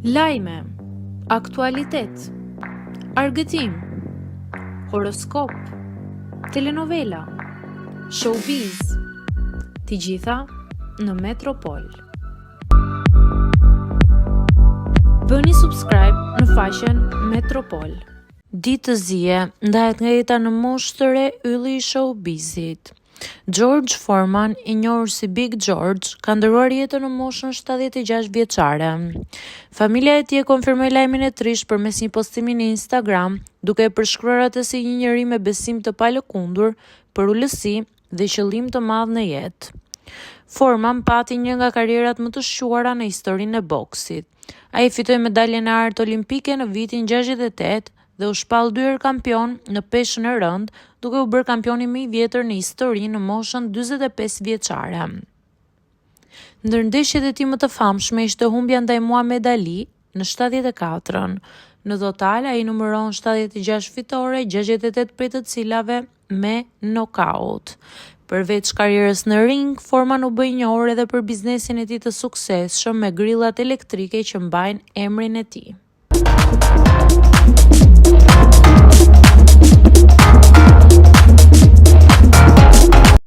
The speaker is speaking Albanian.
Lajme, aktualitet, argëtim, horoskop, telenovela, showbiz, të gjitha në Metropol. Bëni subscribe në faqen Metropol. Ditë të zije ndahet nga jeta në moshë të re ylli i showbizit. George Foreman, i njohur si Big George, ka ndëruar jetën në moshën 76 vjeçare. Familja e tij e konfirmoi lajmin e trisht përmes një postimi në Instagram, duke e përshkruar atë si një njeri me besim të palëkundur për ulësi dhe qëllim të madh në jetë. Foreman pati një nga karrierat më të shquara në historinë e boksit. Ai fitoi medaljen e artë olimpike në vitin 68 dhe u shpall 2 herë kampion në peshën e rënd, duke u bërë kampioni më i vjetër në histori në moshën 45 vjeçare. Ndër ndeshjet e tij më të famshme ishte humbja ndaj Muhammad Ali në 74-ën. Në total ai numëron 76 fitore, 68 prej të cilave me nokaut. Përveç karrierës në ring, Foreman u bë i njohur edhe për biznesin e tij të suksesshëm me grillat elektrike që mbajnë emrin e tij.